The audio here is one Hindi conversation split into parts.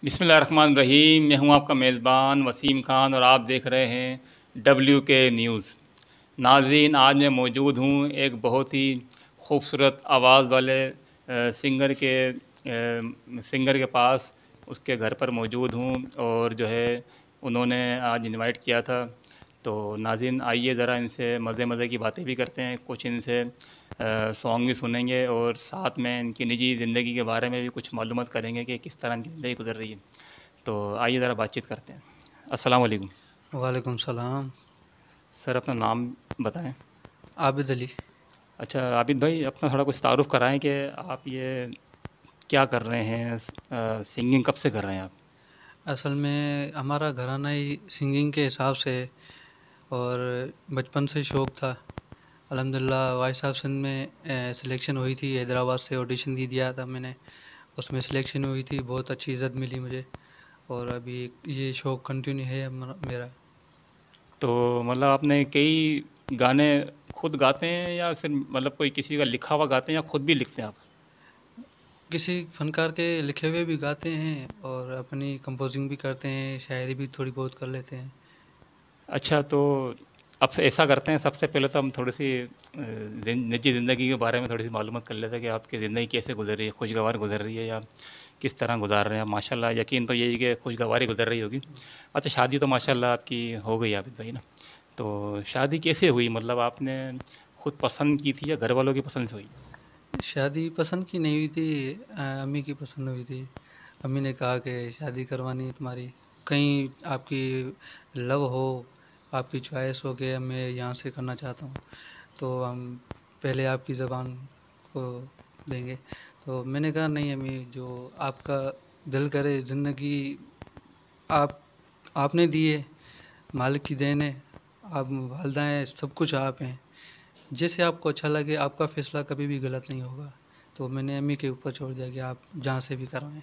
बिस्मिल्लाहिर्रहमानिर्रहीम। मैं हूं आपका मेज़बान वसीम ख़ान और आप देख रहे हैं WK न्यूज़। नाज़रीन, आज मैं मौजूद हूं एक बहुत ही खूबसूरत आवाज़ वाले सिंगर के पास। उसके घर पर मौजूद हूं और जो है उन्होंने आज इनवाइट किया था। तो नाज़रीन, आइए ज़रा इनसे मज़े मज़े की बातें भी करते हैं, कुछ इनसे सॉन्ग भी सुनेंगे और साथ में इनकी निजी ज़िंदगी के बारे में भी कुछ मालूमात करेंगे कि किस तरह इनकी ज़िंदगी गुजर रही है। तो आइए ज़रा बातचीत करते हैं। अस्सलाम वालेकुम। वालेकुम सलाम। सर, अपना नाम बताएं। आबिद अली। अच्छा आबिद भाई, अपना थोड़ा कुछ तारुफ़ कराएं कि आप ये क्या कर रहे हैं, सिंगिंग कब से कर रहे हैं आप? असल में हमारा घराना ही सिंगिंग के हिसाब से है और बचपन से शौक़ था। अल्हम्दुलिल्लाह वॉइस ऑफ सिंध में सिलेक्शन हुई थी। हैदराबाद से ऑडिशन दिया था मैंने, उसमें सिलेक्शन हुई थी। बहुत अच्छी इज़्ज़त मिली मुझे और अभी ये शौक़ कंटिन्यू है मेरा। तो मतलब आपने कई गाने खुद गाते हैं या सिर्फ मतलब कोई किसी का लिखा हुआ गाते हैं या खुद भी लिखते हैं आप? किसी फ़नकार के लिखे हुए भी गाते हैं और अपनी कंपोजिंग भी करते हैं, शायरी भी थोड़ी बहुत कर लेते हैं। अच्छा, तो अब से ऐसा करते हैं, सबसे पहले तो हम थोड़ी सी निजी ज़िंदगी के बारे में थोड़ी सी मालूमात कर लेते हैं कि आपकी ज़िंदगी कैसे गुजर रही है, खुशगवार गुजर रही है या किस तरह गुजार रहे हैं आप। माशाल्लाह, यकीन तो यही कि खुशगवार ही गुजर रही होगी। अच्छा, शादी तो माशाल्लाह आपकी हो गई आबिद भाई ना। तो शादी कैसे हुई, मतलब आपने खुद पसंद की थी या घर वालों की पसंद से हुई? शादी पसंद की नहीं हुई थी, अम्मी की पसंद हुई थी। अम्मी ने कहा कि शादी करवानी है तुम्हारी, कहीं आपकी लव हो, आपकी चॉइस हो कि मैं यहाँ से करना चाहता हूँ, तो हम पहले आपकी ज़बान को देंगे। तो मैंने कहा नहीं अम्मी, जो आपका दिल करे। ज़िंदगी आप आपने दी है, मालिक की देन है। आप वालिदा हैं, सब कुछ आप हैं। जैसे आपको अच्छा लगे, आपका फ़ैसला कभी भी गलत नहीं होगा। तो मैंने अम्मी के ऊपर छोड़ दिया कि आप जहाँ से भी करवाएँ।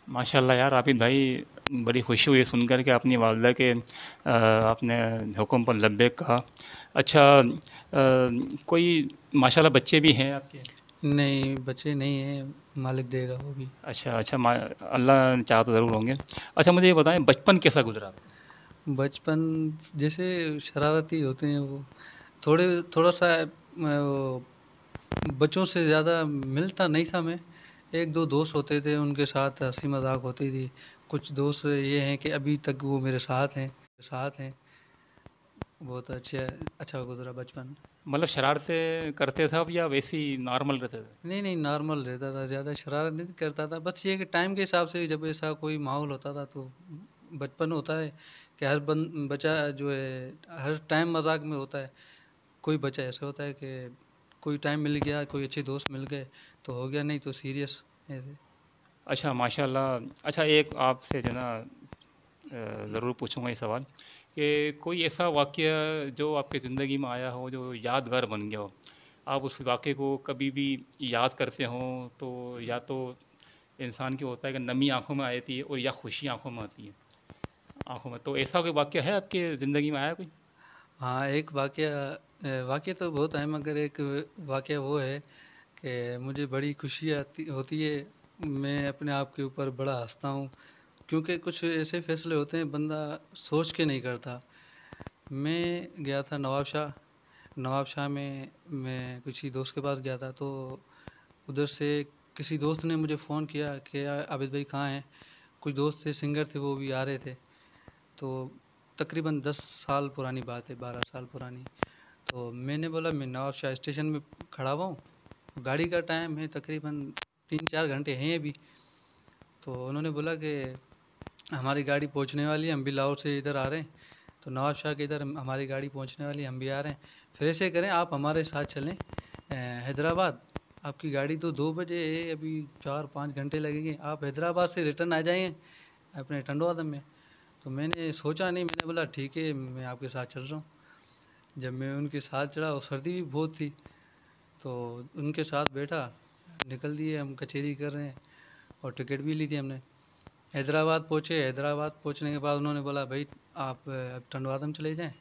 माशाल्लाह यार आबिद भाई, बड़ी खुशी हुई सुनकर के अपनी वालदा के आपने हुक्म पर लब्बैक कहा। अच्छा, कोई माशाल्लाह बच्चे भी हैं आपके? नहीं, बच्चे नहीं हैं, मालिक देगा वो भी। अच्छा अच्छा, अल्लाह चाहा तो ज़रूर होंगे। अच्छा, मुझे ये बताएं, बचपन कैसा गुजरा आपका? बचपन जैसे शरारती होते हैं वो, थोड़ा-सा वो बच्चों से ज़्यादा मिलता नहीं था मैं। 1-2 दोस्त होते थे, उनके साथ हँसी-मज़ाक होती थी। कुछ दोस्त ये हैं कि अभी तक वो मेरे साथ हैं। बहुत अच्छा गुज़रा बचपन। मतलब शरारतें करते थे आप या वैसे ही नॉर्मल रहते थे? नहीं, नहीं, नॉर्मल रहता था, ज़्यादा शरारत नहीं करता था। बस ये है कि टाइम के हिसाब से जब ऐसा कोई माहौल होता था तो बचपन होता है कि हर बच्चा जो है हर टाइम मज़ाक में होता है। कोई बच्चा ऐसा होता है कि कोई टाइम मिल गया, कोई अच्छे दोस्त मिल गए तो हो गया, नहीं तो सीरियस ऐसे। अच्छा माशाल्लाह। अच्छा, एक आपसे जो ना ज़रूर पूछूंगा ये सवाल कि कोई ऐसा वाक़या जो आपकी ज़िंदगी में आया हो जो यादगार बन गया हो, आप उस वाक़े को कभी भी याद करते हो तो या तो इंसान की होता है कि नमी आंखों में आती है और या खुशी आंखों में आती है, आंखों में। तो ऐसा कोई वाक़या है आपके ज़िंदगी में आया कोई? हाँ, एक वाक़या तो बहुत है, मगर एक वाक़या वो है कि मुझे बड़ी खुशी आती होती है। मैं अपने आप के ऊपर बड़ा हँसता हूँ, क्योंकि कुछ ऐसे फ़ैसले होते हैं बंदा सोच के नहीं करता। मैं गया था नवाबशाह में मैं किसी दोस्त के पास गया था, तो उधर से किसी दोस्त ने मुझे फ़ोन किया कि आबिद भाई कहाँ हैं? कुछ दोस्त थे, सिंगर थे, वो भी आ रहे थे। तो तकरीबन 10 साल पुरानी बात है, 12 साल पुरानी। तो मैंने बोला मैं नवाबशाह स्टेशन में खड़ा हुआ हूँ, गाड़ी का टाइम है तकरीबन 3-4 घंटे हैं अभी। तो उन्होंने बोला कि हमारी गाड़ी पहुँचने वाली है, हम भी लाहौर से इधर आ रहे हैं। तो नवाब शाह के इधर हमारी गाड़ी पहुँचने वाली है, हम भी आ रहे हैं। फिर ऐसे करें, आप हमारे साथ चलें हैदराबाद। आपकी गाड़ी तो 2 बजे है, अभी 4-5 घंटे लगेंगे। आप हैदराबाद से रिटर्न आ जाइए अपने टंडवादम में। तो मैंने सोचा नहीं, मैंने बोला ठीक है, मैं आपके साथ चल रहा हूँ। जब मैं उनके साथ चढ़ा और सर्दी भी बहुत थी, तो उनके साथ बैठा, निकल दिए हम, कचहरी कर रहे हैं और टिकट भी ली थी हमने। हैदराबाद पहुँचे, हैदराबाद पहुँचने के बाद उन्होंने बोला भाई आप अब टंडवादम चले जाएं।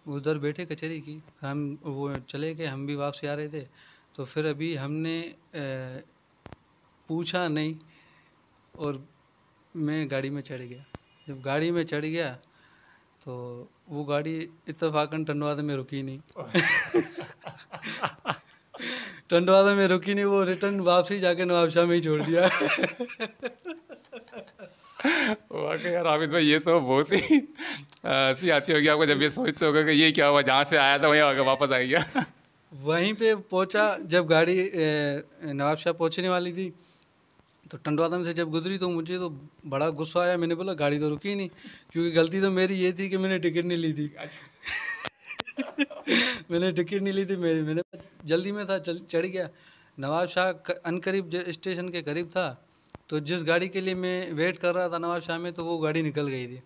उधर बैठे कचहरी की, हम वो चले गए, हम भी वापसी आ रहे थे। तो फिर अभी हमने पूछा नहीं और मैं गाड़ी में चढ़ गया। जब गाड़ी में चढ़ गया तो वो गाड़ी इत्तेफाकन टंडवादा में रुकी नहीं। टंडवादा में रुकी नहीं, वो रिटर्न वापसी जाके नवाबशाह में ही छोड़ दिया। वाकई यार आबिद भाई, ये तो बहुत ही हंसी आती होगी आपको जब ये सोचते होगे कि ये क्या हुआ, जहाँ से आया था वहीं आगे वापस आ गया। वहीं पे पहुंचा, जब गाड़ी नवाबशाह पहुंचने वाली थी तो टंडवादम से जब गुजरी तो मुझे तो बड़ा गुस्सा आया। मैंने बोला गाड़ी तो रुकी नहीं, क्योंकि गलती तो मेरी ये थी कि मैंने टिकट नहीं ली थी। मैंने टिकट नहीं ली थी मेरी, मैंने जल्दी में था, चढ़ गया। नवाब शाह अनकरीब स्टेशन के करीब था, तो जिस गाड़ी के लिए मैं वेट कर रहा था नवाब शाह में, तो वो गाड़ी निकल गई थी।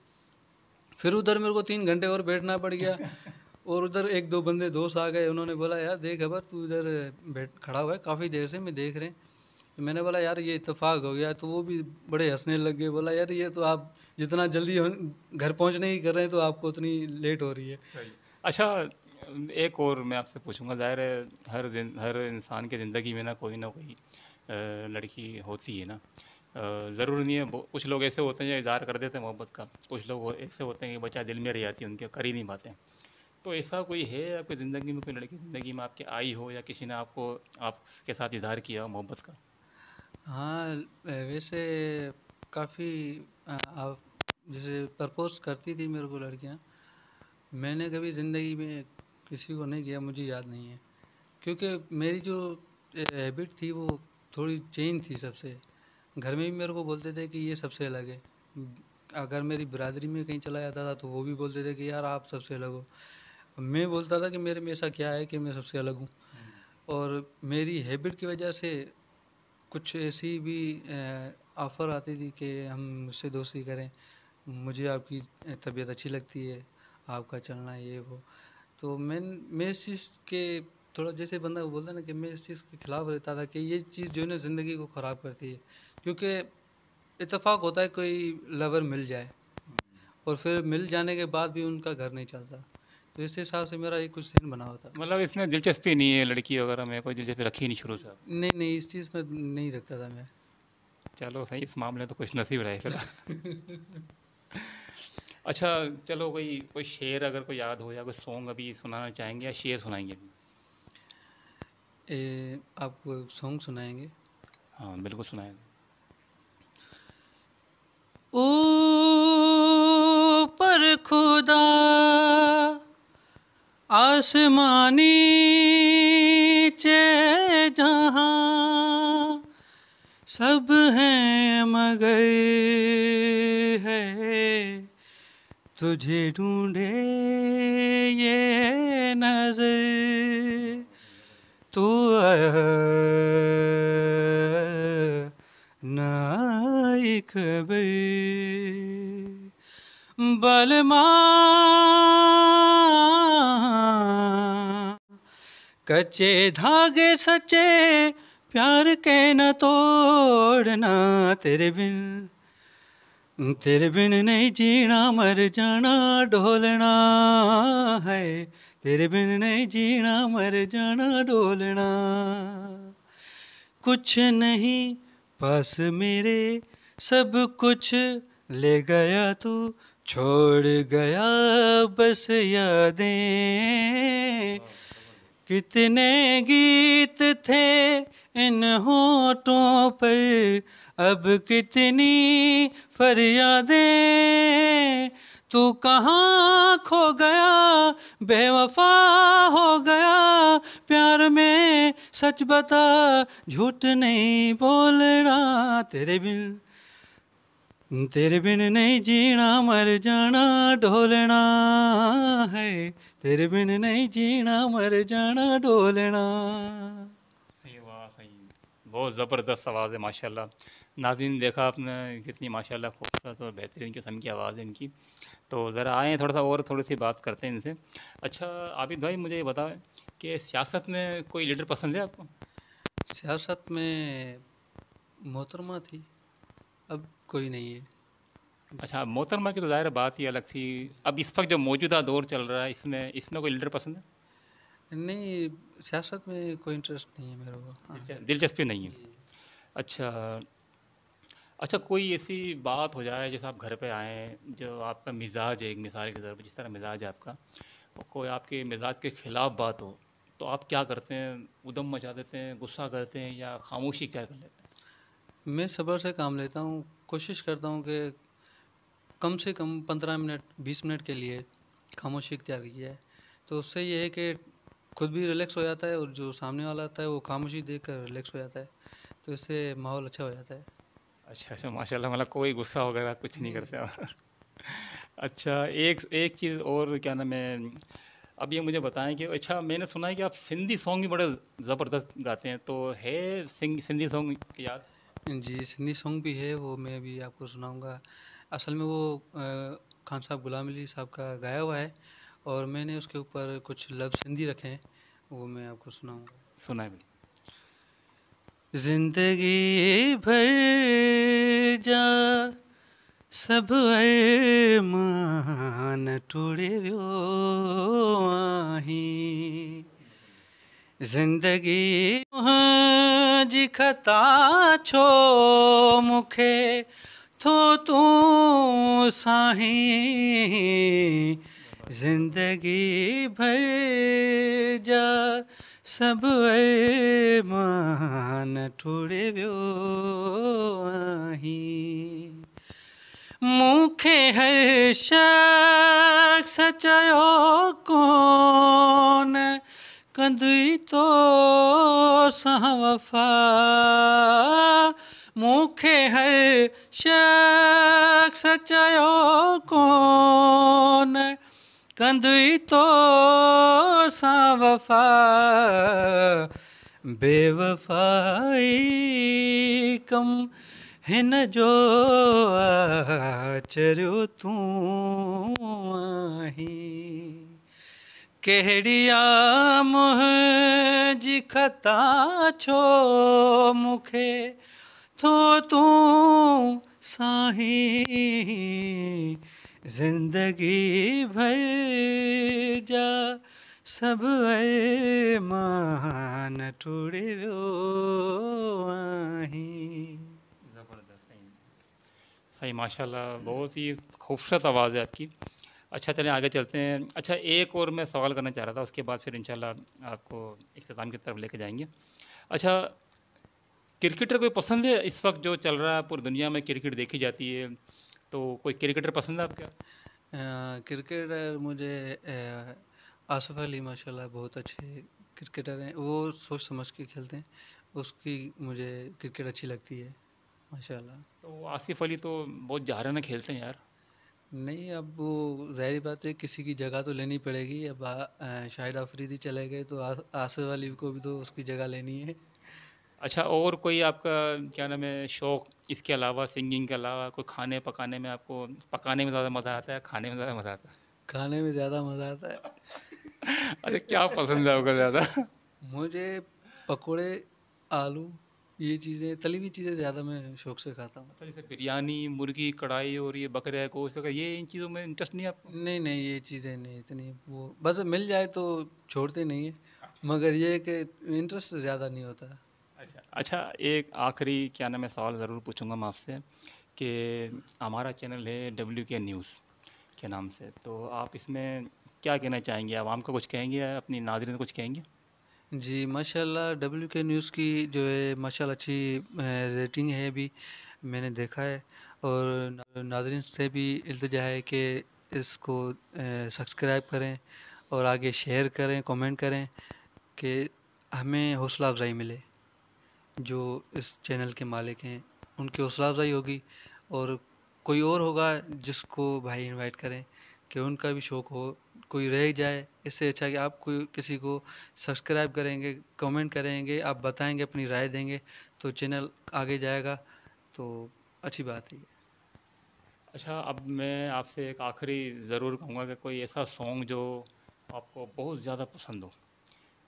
फिर उधर मेरे को 3 घंटे और बैठना पड़ गया। और उधर 1-2 बंदे दोस्त आ गए, उन्होंने बोला यार देख खबर, तू इधर बैठ खड़ा हुआ है काफ़ी देर से, मैं देख रहे हैं। तो मैंने बोला यार ये इत्तेफाक हो गया। तो वो भी बड़े हंसने लग गए, बोला यार ये तो आप जितना जल्दी घर पहुंचने की कर रहे हैं तो आपको उतनी लेट हो रही है। अच्छा, एक और मैं आपसे पूछूंगा, ज़ाहिर है हर इंसान की ज़िंदगी में ना कोई लड़की होती है ना। ज़रूरी नहीं है, कुछ लोग ऐसे होते हैं जो इज़हार कर देते हैं मोहब्बत का, कुछ लोग ऐसे होते हैं कि बच्चा दिल में रह जाती है, उनके कर ही नहीं पाते। तो ऐसा कोई है आपकी ज़िंदगी में, कोई लड़की ज़िंदगी में आपके आई हो, या किसी ने आपके साथ इज़हार किया हो मोहब्बत का? हाँ, वैसे काफ़ी आप जैसे प्रपोज करती थी मेरे को लड़कियां, मैंने कभी ज़िंदगी में किसी को नहीं किया, मुझे याद नहीं है। क्योंकि मेरी जो हैबिट थी वो थोड़ी चेंज थी सबसे। घर में भी मेरे को बोलते थे कि ये सबसे अलग है। अगर मेरी बिरादरी में कहीं चला जाता था तो वो भी बोलते थे कि यार आप सबसे अलग हो। मैं बोलता था कि मेरे में ऐसा क्या है कि मैं सबसे अलग हूँ। और मेरी हैबिट की वजह से कुछ ऐसी भी ऑफ़र आती थी कि हम मुझसे दोस्ती करें, मुझे आपकी तबीयत अच्छी लगती है, आपका चलना ये वो। तो मैं इस चीज़ के थोड़ा, जैसे बंदा बोलता है ना, कि मैं इस चीज़ के खिलाफ रहता था कि ये चीज़ जो है ना ज़िंदगी को ख़राब करती है। क्योंकि इत्तेफाक होता है कोई लवर मिल जाए और फिर मिल जाने के बाद भी उनका घर नहीं चलता। तो इस हिसाब से मेरा ये कुछ सीन बना हुआ था। मतलब इसमें दिलचस्पी नहीं है, लड़की वगैरह में कोई दिलचस्पी रखी नहीं शुरू से आप? नहीं नहीं, इस चीज़ में नहीं रखता था मैं। चलो सही, इस मामले में तो कुछ नसीब रहे फिर। अच्छा, चलो कोई कोई शेर अगर कोई याद हो, या कोई सॉन्ग अभी सुनाना चाहेंगे, या शेर सुनाएंगे अभी? आपको एक सॉन्ग सुनाएंगे। हाँ बिल्कुल सुनाएं। ऊपर खुदा आसमानी चे जहाँ सब हैं मगर है तुझे ढूंढे ये नजर, तू नाई खबर बलमा कच्चे धागे सच्चे प्यार के न तोड़ना, तेरे बिन नहीं जीना मर जाना ढोलना है, तेरे बिन नहीं जीना मर जाना ढोलना। कुछ नहीं पास मेरे सब कुछ ले गया तू, छोड़ गया बस यादें। कितने गीत थे इन होठों पर, अब कितनी फरियादें। तू कहाँ खो गया बेवफा हो गया, प्यार में सच बता झूठ नहीं बोलना, तेरे बिन नहीं जीना मर जाना ढोलना है, तेरे बिन नहीं जीना मर जाना ढोलना। सही, वाह सही, बहुत ज़बरदस्त आवाज़ है माशाल्लाह। नाज़रीन देखा आपने कितनी माशाल्लाह खूबसूरत और बेहतरीन किस्म की आवाज़ है इनकी। तो ज़रा आएँ थोड़ा सा और थोड़ी सी बात करते हैं इनसे। अच्छा आबिद भाई, मुझे ये बताएं कि सियासत में कोई लीडर पसंद है आपको? सियासत में मोहतरमा थी, अब कोई नहीं है। अच्छा, मोहतरमा की तो ज़ाहिर बात ही अलग थी। अब इस वक्त जो मौजूदा दौर चल रहा है, इसमें इसमें कोई लीडर पसंद है? नहीं, सियासत में कोई इंटरेस्ट नहीं है मेरे को। हाँ दिलचस्पी नहीं है। जी। अच्छा, अच्छा, कोई ऐसी बात हो जाए जैसे आप घर पे आएँ, जो आपका मिज़ाज है, एक मिसाल के तौर पे जिस तरह मिज़ाज है आपका, और कोई आपके मिज़ाज के खिलाफ बात हो, तो आप क्या करते हैं? ऊधम मचा देते हैं, गुस्सा करते हैं या खामोशी इख्तियार कर लेते हैं? मैं सब्र से काम लेता हूँ, कोशिश करता हूँ कि कम से कम 15 मिनट 20 मिनट के लिए खामोशी इख्तियार की जाए। तो उससे ये है कि खुद भी रिलैक्स हो जाता है और जो सामने वाला आता है वो खामोशी देख कर रिलैक्स हो जाता है। तो इससे माहौल अच्छा हो जाता है। अच्छा, अच्छा, माशाल्लाह, मतलब कोई गुस्सा वगैरह कुछ नहीं नहीं, करते आप। अच्छा, एक एक चीज़ और क्या नाम है, अब ये मुझे बताएँ कि अच्छा मैंने सुना है कि आप सिंधी सॉन्ग भी बड़े ज़बरदस्त गाते हैं, तो है सिंधी सॉन्ग याद? जी, सिंधी सॉन्ग भी है, वो मैं भी आपको सुनाऊँगा। असल में वो खान साहब गुलाम अली साहब का गाया हुआ है और मैंने उसके ऊपर कुछ लफ्ज़ हिंदी रखे हैं, वो मैं आपको सुनाऊँगा। सुना है बिल्कुल। ज़िंदगी भर जा सब अरमान टुरे वियो आहीं ज़िंदगी जी खता छो मूंखे थो तूं साहीं ज़िंदगी भर जा सब अरमान टुरे वियो आहीं मूंखे हर शख़्स चयो कोन कंदुई तो सां वफ़ा मूंखे हर शख़्स चयो कोन कंदुई तो सां वफ़ा बेवफ़ाई कम हिन जो आचरियो तूं आहीं कहिड़िया मुंहिंजी ख़ता छो मूंखे थो तूं साहीं ज़िंदगी भर जा सब अरमान टुरे वियो आहीं। ज़बरदस्त, सही सही, माशाल्लाह, बहुत ही खूबसूरत आवाज़ है आपकी। अच्छा, चलें आगे चलते हैं। अच्छा, एक और मैं सवाल करना चाह रहा था, उसके बाद फिर इंशाल्लाह आपको इख्तिताम की तरफ लेके जाएँगे। अच्छा, क्रिकेटर कोई पसंद है इस वक़्त जो चल रहा है, पूरी दुनिया में क्रिकेट देखी जाती है, तो कोई क्रिकेटर पसंद है आपका? क्रिकेटर मुझे आसिफ अली माशाल्लाह बहुत अच्छे क्रिकेटर हैं, वो सोच समझ के खेलते हैं, उसकी मुझे क्रिकेट अच्छी लगती है माशाल्लाह। तो आसिफ अली तो बहुत जहराना खेलते हैं यार। नहीं, अब वो ज़ाहिर बात है किसी की जगह तो लेनी पड़ेगी। अब शाहिद अफरीदी चले गए तो आसिफ अली को भी तो उसकी जगह लेनी है। अच्छा, और कोई आपका क्या नाम है शौक़, इसके अलावा, सिंगिंग के अलावा, कोई खाने पकाने में आपको, पकाने में ज़्यादा मज़ा आता है, खाने में ज़्यादा मज़ा आता है? खाने में ज़्यादा मज़ा आता है। अच्छा, क्या पसंद है आपको ज़्यादा? मुझे पकोड़े, आलू, ये चीज़ें तली हुई चीज़ें ज़्यादा मैं शौक से खाता हूँ। अच्छा, जैसे बिरयानी, मुर्गी, कढ़ाई और ये बकरे का गोश्त वगैरह, ये इन चीज़ों में इंटरेस्ट नहीं है आपको? नहीं नहीं, ये चीज़ें नहीं इतनी, वो बस मिल जाए तो छोड़ते नहीं है, मगर ये है कि इंटरेस्ट ज़्यादा नहीं होता। अच्छा, अच्छा, एक आखिरी क्या नाम है सवाल ज़रूर पूछूंगा मैं आपसे कि हमारा चैनल है WK न्यूज़ के नाम से, तो आप इसमें क्या कहना चाहेंगे? आवाम को कुछ कहेंगे या अपनी नाज़रीन को कुछ कहेंगे? जी माशाल्लाह, WK न्यूज़ की जो है माशाल्लाह अच्छी रेटिंग है अभी, मैंने देखा है। और नाज़रीन से भी इल्तिजा है कि इसको सब्सक्राइब करें और आगे शेयर करें, कमेंट करें कि हमें हौसला अफजाई मिले। जो इस चैनल के मालिक हैं उनकी हौसला अफजाई होगी और कोई और होगा जिसको भाई इनवाइट करें कि उनका भी शौक़ हो, कोई रह जाए। इससे अच्छा कि आप कोई किसी को सब्सक्राइब करेंगे, कमेंट करेंगे, आप बताएंगे, अपनी राय देंगे तो चैनल आगे जाएगा। तो अच्छी बात है ये। अच्छा, अब मैं आपसे एक आखिरी ज़रूर कहूँगा कि कोई ऐसा सॉन्ग जो आपको बहुत ज़्यादा पसंद हो,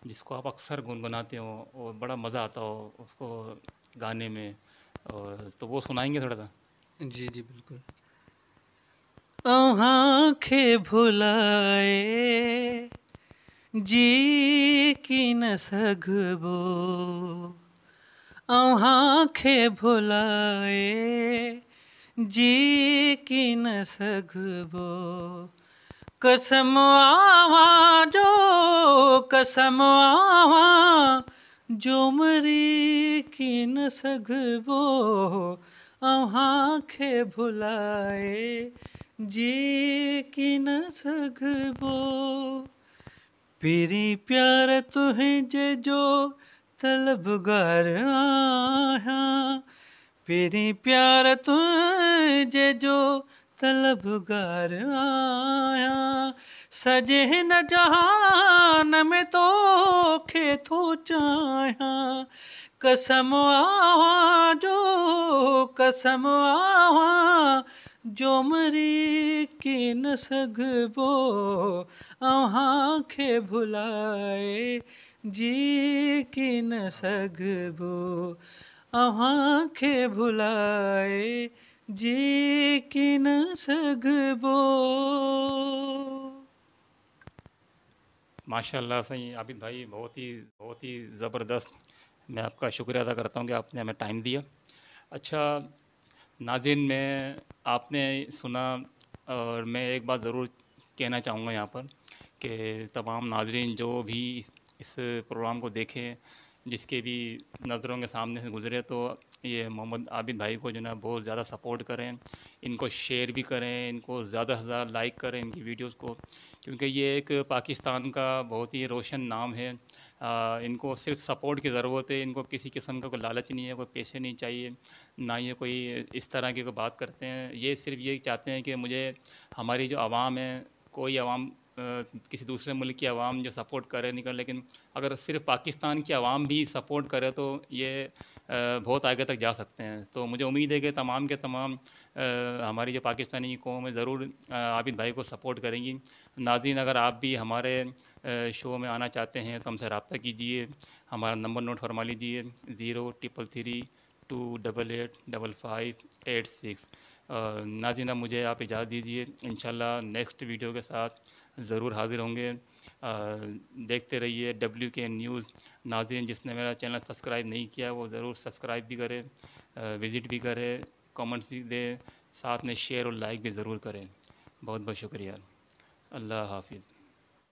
जिसको आप अक्सर गुनगुनाते हो और बड़ा मज़ा आता हो उसको गाने में, और तो वो सुनाएंगे थोड़ा सा? जी जी बिल्कुल। आँखें भुलाए जी की न सघबो आंखें भुलाए जी की न सघबो कसम आवा जो कसम आवा जो मरी की न सघबो आंखें भुलाए जी की न सघबो पीरी प्यार तुझे जो तलबगार आया पीरी प्यार तुझे जो तलबगार आया सजे न जहान में तो खे थो चाया कसम आवा जो कसम आवा जो मरी की न सघबो आंखें भुलाए जी की न सघबो आंखें भुलाए जी की न सघबो। माशाल्लाह सही आबिद भाई, बहुत ही ज़बरदस्त। मैं आपका शुक्रिया अदा करता हूँ कि आपने हमें टाइम दिया। अच्छा नाज़रीन, मैं आपने सुना, और मैं एक बात ज़रूर कहना चाहूँगा यहाँ पर कि तमाम नाज़रीन जो भी इस प्रोग्राम को देखें, जिसके भी नज़रों के सामने से गुज़रे, तो ये मोहम्मद आबिद भाई को जो है ना बहुत ज़्यादा सपोर्ट करें, इनको शेयर भी करें, इनको ज़्यादा से ज़्यादा लाइक करें इनकी वीडियोस को, क्योंकि ये एक पाकिस्तान का बहुत ही रोशन नाम है। इनको सिर्फ सपोर्ट की ज़रूरत है, इनको किसी किस्म का कोई लालच नहीं है, कोई पैसे नहीं चाहिए, ना ये कोई इस तरह की कोई बात करते हैं। ये सिर्फ ये चाहते हैं कि मुझे हमारी जो आवाम है, कोई आवाम किसी दूसरे मुल्क की आवाम जो सपोर्ट करे नहीं करे, लेकिन अगर सिर्फ पाकिस्तान की आवाम भी सपोर्ट करे तो ये बहुत आगे तक जा सकते हैं। तो मुझे उम्मीद है कि तमाम के तमाम हमारी जो पाकिस्तानी कौम है ज़रूर आबिद भाई को सपोर्ट करेंगी। नाज़रीन, अगर आप भी हमारे शो में आना चाहते हैं तो हमसे रब्ता कीजिए। हमारा नंबर नोट फरमा लीजिए 0333288586। नाज़रीन, अब मुझे आप इजाज़त दीजिए, इंशाल्लाह नेक्स्ट वीडियो के साथ ज़रूर हाज़िर होंगे। देखते रहिए WK न्यूज़। नाज़रीन, जिसने मेरा चैनल सब्सक्राइब नहीं किया वो ज़रूर सब्सक्राइब भी करे, विज़िट भी करे, कमेंट्स भी दे, साथ में शेयर और लाइक भी ज़रूर करें। बहुत बहुत शुक्रिया। अल्लाह हाफिज़।